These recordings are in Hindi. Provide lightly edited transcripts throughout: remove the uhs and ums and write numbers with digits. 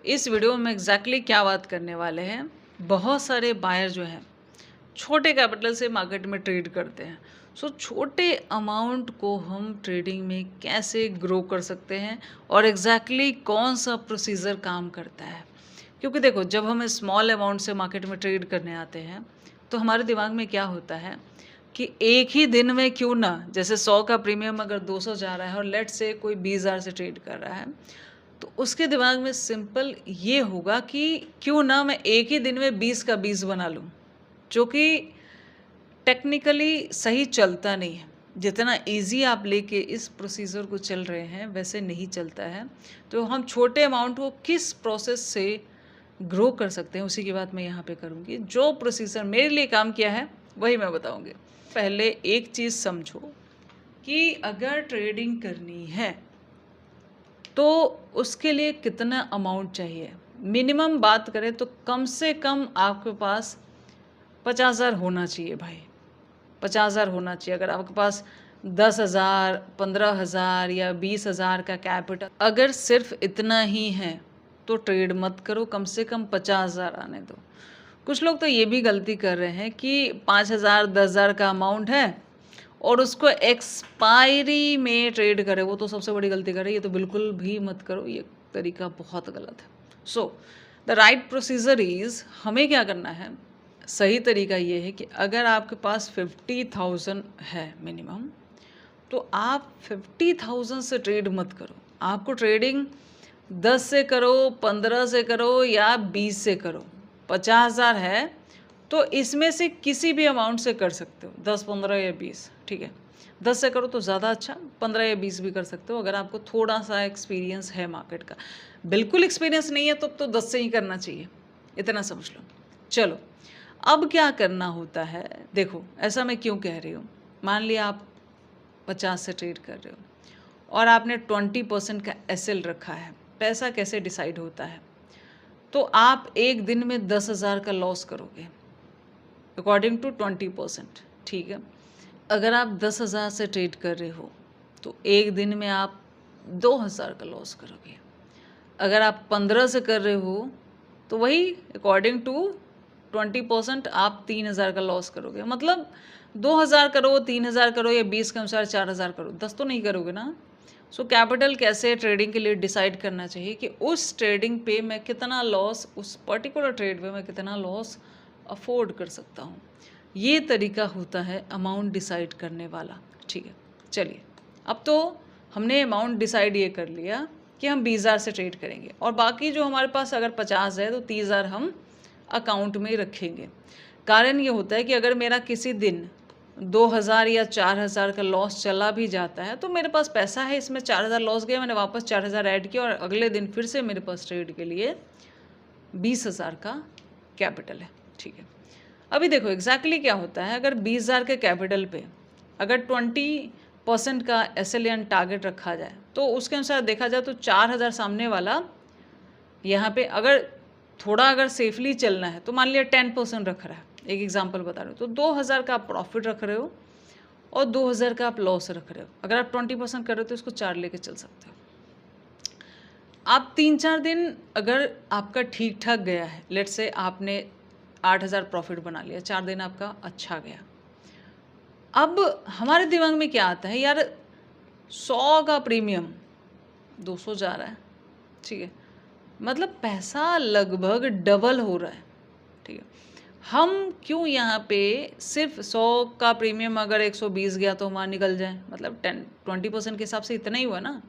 इस वीडियो में एग्जैक्टली क्या बात करने वाले हैं। बहुत सारे बायर जो हैं छोटे कैपिटल से मार्केट में ट्रेड करते हैं। सो छोटे अमाउंट को हम ट्रेडिंग में कैसे ग्रो कर सकते हैं और एग्जैक्टली कौन सा प्रोसीजर काम करता है। क्योंकि देखो, जब हम स्मॉल अमाउंट से मार्केट में ट्रेड करने आते हैं तो हमारे दिमाग में क्या होता है कि एक ही दिन में क्यों ना, जैसे 100 का प्रीमियम अगर 200 जा रहा है और लेट से कोई 20,000 से ट्रेड कर रहा है, तो उसके दिमाग में सिंपल ये होगा कि क्यों ना मैं एक ही दिन में 20 का 20 बना लूँ, जो कि टेक्निकली सही चलता नहीं है। जितना इजी आप लेके इस प्रोसीजर को चल रहे हैं वैसे नहीं चलता है। तो हम छोटे अमाउंट को किस प्रोसेस से ग्रो कर सकते हैं उसी की बात मैं यहाँ पे करूँगी। जो प्रोसीजर मेरे लिए काम किया है वही मैं बताऊँगी। पहले एक चीज़ समझो कि अगर ट्रेडिंग करनी है तो उसके लिए कितना अमाउंट चाहिए। मिनिमम बात करें तो कम से कम आपके पास 50,000 होना चाहिए भाई। 50,000 होना चाहिए। अगर आपके पास 10,000, 15,000 या 20,000 का कैपिटल अगर सिर्फ इतना ही है तो ट्रेड मत करो, कम से कम 50,000 आने दो। कुछ लोग तो ये भी गलती कर रहे हैं कि 5,000, 10,000 का अमाउंट है और उसको एक्सपायरी में ट्रेड करे। वो तो सबसे बड़ी गलती करे। ये तो बिल्कुल भी मत करो, ये तरीका बहुत गलत है। So the right procedure is, हमें क्या करना है, सही तरीका ये है कि अगर आपके पास 50,000 है मिनिमम, तो आप 50,000 से ट्रेड मत करो। आपको ट्रेडिंग 10 से करो, 15 से करो या 20 से करो। 50,000 है तो इसमें से किसी भी अमाउंट से कर सकते हो, 10, 15 या 20, ठीक है। 10 से करो तो ज़्यादा अच्छा, 15 या 20 भी कर सकते हो अगर आपको थोड़ा सा एक्सपीरियंस है मार्केट का। बिल्कुल एक्सपीरियंस नहीं है तो 10 से ही करना चाहिए, इतना समझ लो। चलो, अब क्या करना होता है, देखो ऐसा मैं क्यों कह रही हूँ। मान लिया आप 50 से ट्रेड कर रहे हो और आपने 20% का एसएल रखा है। पैसा कैसे डिसाइड होता है, तो आप एक दिन में 10,000 का लॉस करोगे अकॉर्डिंग टू 20%, ठीक है। अगर आप 10,000 से ट्रेड कर रहे हो तो एक दिन में आप 2,000 का लॉस करोगे। अगर आप 15 से कर रहे हो तो वही अकॉर्डिंग टू 20% आप 3,000 का लॉस करोगे। मतलब 2,000 करो, 3,000 करो या 20 के अनुसार 4,000 करो, 10 तो नहीं करोगे ना। सो कैपिटल कैसे ट्रेडिंग के लिए डिसाइड करना चाहिए कि उस ट्रेडिंग पे मैं कितना लॉस, उस पर्टिकुलर ट्रेड पे मैं कितना लॉस अफोर्ड कर सकता हूँ। ये तरीका होता है अमाउंट डिसाइड करने वाला, ठीक है। चलिए, अब तो हमने अमाउंट डिसाइड ये कर लिया कि हम 20,000 से ट्रेड करेंगे और बाकी जो हमारे पास अगर 50 है तो 30,000 हम अकाउंट में रखेंगे। कारण ये होता है कि अगर मेरा किसी दिन 2,000 या 4,000 का लॉस चला भी जाता है तो मेरे पास पैसा है, इसमें 4,000 लॉस गया, मैंने वापस 4,000 ऐड किया और अगले दिन फिर से मेरे पास ट्रेड के लिए 20,000 का कैपिटल है, ठीक है। अभी देखो एग्जैक्टली क्या होता है, अगर 20,000 के कैपिटल पे अगर 20% का एसएलएन टारगेट रखा जाए तो उसके अनुसार देखा जाए तो 4,000 सामने वाला यहाँ पे अगर थोड़ा अगर सेफली चलना है तो मान लिया 10% रख रहा है, एक एग्जांपल बता रहे हो, तो 2,000 का आप प्रॉफिट रख रहे हो और 2,000 का आप लॉस रख रहे हो। अगर आप 20% कर रहे हो तो इसको 4 लेके चल सकते हो। आप 3-4 दिन अगर आपका ठीक ठाक गया है, लेट से आपने 8,000 प्रॉफिट बना लिया, 4 दिन आपका अच्छा गया। अब हमारे दिमाग में क्या आता है, यार 100 का प्रीमियम 200 जा रहा है, ठीक है, मतलब पैसा लगभग डबल हो रहा है, ठीक है। हम क्यों यहाँ पे सिर्फ 100 का प्रीमियम अगर 120 गया तो हमारा निकल जाए, मतलब 20% के हिसाब से इतना ही हुआ ना।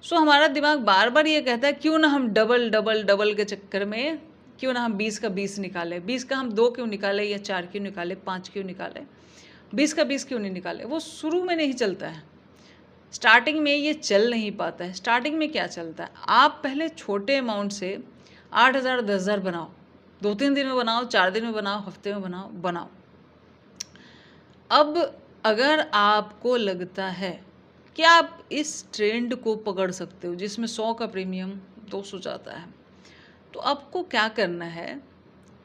सो हमारा दिमाग बार बार ये कहता है क्यों ना हम डबल डबल डबल के चक्कर में क्यों ना हम 20 का 20 निकालें, 20 का हम 2 क्यों निकालें या 4 क्यों निकालें, 5 क्यों निकालें, 20 का 20 क्यों नहीं निकालें। वो शुरू में नहीं चलता है, स्टार्टिंग में ये चल नहीं पाता है। स्टार्टिंग में क्या चलता है, आप पहले छोटे अमाउंट से 8,000, 10,000 बनाओ, 2-3 दिन में बनाओ, 4 दिन में बनाओ, हफ्ते में बनाओ। अब अगर आपको लगता है कि आप इस ट्रेंड को पकड़ सकते हो जिसमें 100 का प्रीमियम 200 जाता है, तो आपको क्या करना है,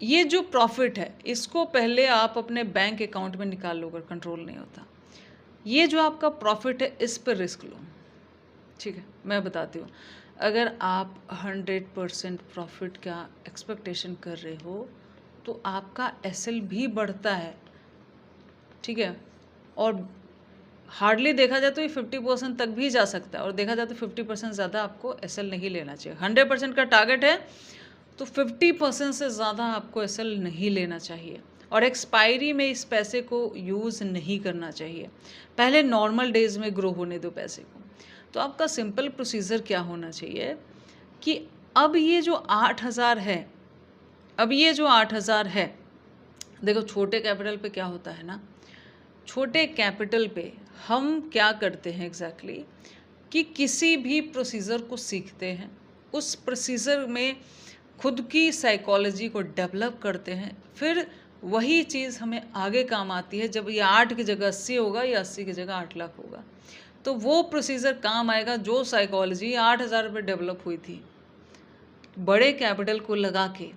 ये जो प्रॉफिट है इसको पहले आप अपने बैंक अकाउंट में निकाल लो अगर कंट्रोल नहीं होता। ये जो आपका प्रॉफिट है इस पर रिस्क लो, ठीक है। मैं बताती हूँ, अगर आप 100% प्रॉफिट का एक्सपेक्टेशन कर रहे हो तो आपका एसएल भी बढ़ता है, ठीक है। और हार्डली देखा जाए तो ये 50% तक भी जा सकता है, और देखा जाए तो 50% ज़्यादा आपको एसएल नहीं लेना चाहिए। 100% का टारगेट है तो 50% से ज़्यादा आपको एसएल नहीं लेना चाहिए, और एक्सपायरी में इस पैसे को यूज़ नहीं करना चाहिए। पहले नॉर्मल डेज में ग्रो होने दो पैसे को। तो आपका सिंपल प्रोसीजर क्या होना चाहिए कि अब ये जो 8,000 है, अब ये जो 8,000 है, देखो छोटे कैपिटल पे क्या होता है ना, छोटे कैपिटल पे हम क्या करते हैं एग्जैक्टली कि किसी भी प्रोसीजर को सीखते हैं, उस प्रोसीजर में खुद की साइकोलॉजी को डेवलप करते हैं, फिर वही चीज़ हमें आगे काम आती है। जब ये 8 की जगह 80 होगा या 80 की जगह 8 लाख होगा, तो वो प्रोसीजर काम आएगा जो साइकोलॉजी 8,000 पे डेवलप हुई थी। बड़े कैपिटल को लगा के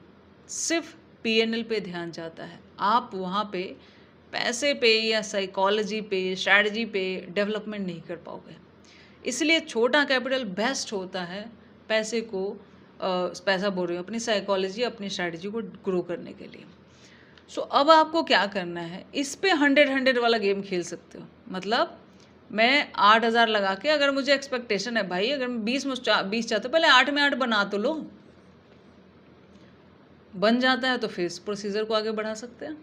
सिर्फ पीएनएल पे ध्यान जाता है, आप वहाँ पे पैसे पे या साइकोलॉजी पे, स्ट्रैटेजी पे डेवलपमेंट नहीं कर पाओगे। इसलिए छोटा कैपिटल बेस्ट होता है पैसे को पैसा बोल रही हूँ, अपनी साइकोलॉजी, अपनी स्ट्रैटेजी को ग्रो करने के लिए। सो अब आपको क्या करना है, इस पे 100 वाला गेम खेल सकते हो। मतलब मैं 8,000 लगा के, अगर मुझे एक्सपेक्टेशन है भाई, अगर मैं 20 चाहते हो, पहले 8 में 8 बना तो लो, बन जाता है तो फिर इस प्रोसीजर को आगे बढ़ा सकते हैं।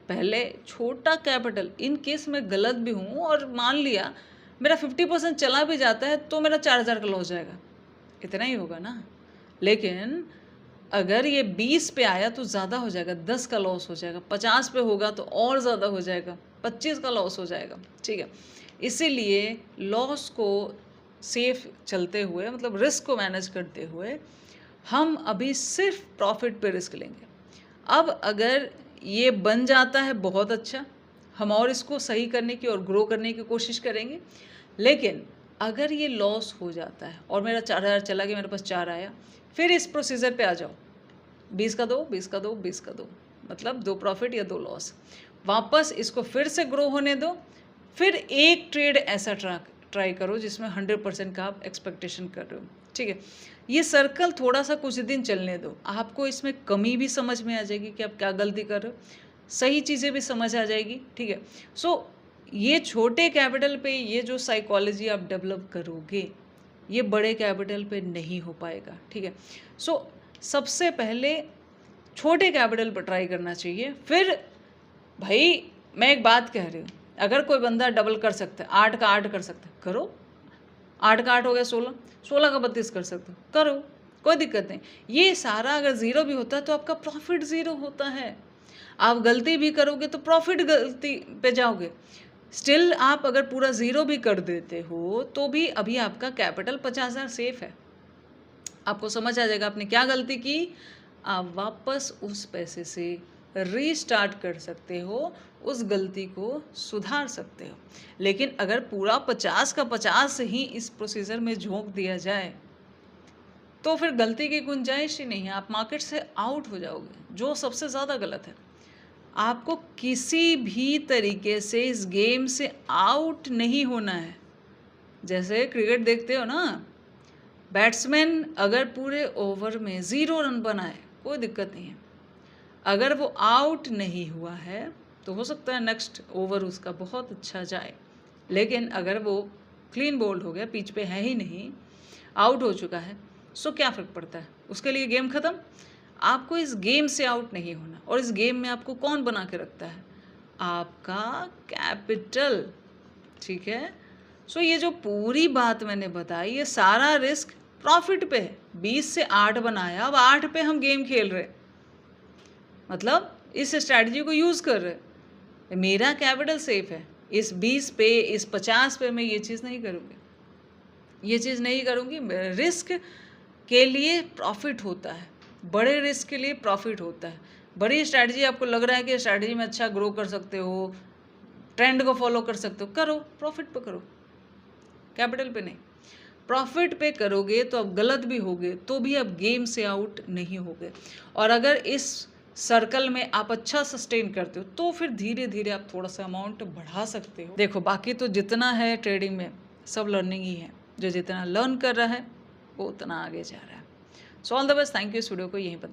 पहले छोटा कैपिटल, इन केस मैं गलत भी हूँ और मान लिया मेरा 50% चला भी जाता है तो मेरा 4,000 का लॉस जाएगा, इतना ही होगा ना। लेकिन अगर ये 20 पे आया तो ज़्यादा हो जाएगा, 10 का लॉस हो जाएगा, 50 पे होगा तो और ज़्यादा हो जाएगा, 25 का लॉस हो जाएगा, ठीक है। इसीलिए लॉस को सेफ चलते हुए, मतलब रिस्क को मैनेज करते हुए, हम अभी सिर्फ प्रॉफिट पे रिस्क लेंगे। अब अगर ये बन जाता है बहुत अच्छा, हम और इसको सही करने की और ग्रो करने की कोशिश करेंगे। लेकिन अगर ये लॉस हो जाता है और मेरा 4,000 चला गया, मेरे पास 4 आया, फिर इस प्रोसीजर पे आ जाओ, 20 का दो, 20 का दो, 20 का दो, मतलब 2 प्रॉफिट या 2 लॉस। वापस इसको फिर से ग्रो होने दो, फिर एक ट्रेड ऐसा ट्राई करो जिसमें 100% का आप एक्सपेक्टेशन कर रहे हो, ठीक है। ये सर्कल थोड़ा सा कुछ दिन चलने दो, आपको इसमें कमी भी समझ में आ जाएगी कि आप क्या गलती कर रहे हो, सही चीज़ें भी समझ आ जाएगी, ठीक है। सो ये छोटे कैपिटल पे ये जो साइकोलॉजी आप डेवलप करोगे, ये बड़े कैपिटल पे नहीं हो पाएगा, ठीक है। सो सबसे पहले छोटे कैपिटल पर ट्राई करना चाहिए। फिर भाई मैं एक बात कह रही हूँ, अगर कोई बंदा डबल कर सकता है, 8 का 8 कर सकता है, करो। 8 का 8 हो गया 16, 16 का 32 कर सकते हो, करो, कोई दिक्कत नहीं। ये सारा अगर ज़ीरो भी होता है तो आपका प्रॉफिट ज़ीरो होता है। आप गलती भी करोगे तो प्रॉफिट गलती पे जाओगे। स्टिल आप अगर पूरा ज़ीरो भी कर देते हो तो भी अभी आपका कैपिटल 50,000 सेफ है। आपको समझ आ जाएगा आपने क्या गलती की, आप वापस उस पैसे से रीस्टार्ट कर सकते हो, उस गलती को सुधार सकते हो। लेकिन अगर पूरा 50 का 50 ही इस प्रोसीजर में झोंक दिया जाए तो फिर गलती की गुंजाइश ही नहीं है, आप मार्केट से आउट हो जाओगे, जो सबसे ज़्यादा गलत है। आपको किसी भी तरीके से इस गेम से आउट नहीं होना है। जैसे क्रिकेट देखते हो ना, बैट्समैन अगर पूरे ओवर में 0 रन बनाए कोई दिक्कत नहीं है, अगर वो आउट नहीं हुआ है तो हो सकता है नेक्स्ट ओवर उसका बहुत अच्छा जाए। लेकिन अगर वो क्लीन बोल्ड हो गया, पिच पे है ही नहीं, आउट हो चुका है, सो क्या फ़र्क पड़ता है, उसके लिए गेम ख़त्म। आपको इस गेम से आउट नहीं होना। और इस गेम में आपको कौन बना के रखता है, आपका कैपिटल, ठीक है। सो ये जो पूरी बात मैंने बताई, ये सारा रिस्क प्रॉफिट पे है। 20 से 8 बनाया, अब 8 पे हम गेम खेल रहे, मतलब इस स्ट्रैटेजी को यूज़ कर रहे। मेरा कैपिटल सेफ है, इस 20 पे, इस 50 पे मैं ये चीज़ नहीं करूँगी, ये चीज़ नहीं करूँगी। रिस्क के लिए प्रॉफिट होता है, बड़े रिस्क के लिए प्रॉफिट होता है। बड़ी स्ट्रैटेजी आपको लग रहा है कि स्ट्रैटेजी में अच्छा ग्रो कर सकते हो, ट्रेंड को फॉलो कर सकते हो, करो, प्रॉफिट पे करो, कैपिटल पे नहीं। प्रॉफिट पे करोगे तो आप गलत भी होगे तो भी आप गेम से आउट नहीं होगे। और अगर इस सर्कल में आप अच्छा सस्टेन करते हो तो फिर धीरे धीरे आप थोड़ा सा अमाउंट बढ़ा सकते हो। देखो बाकी तो जितना है ट्रेडिंग में सब लर्निंग ही है, जो जितना लर्न कर रहा है वो उतना आगे जा रहा है। So all the best, thank you इस वीडियो को यहीं पर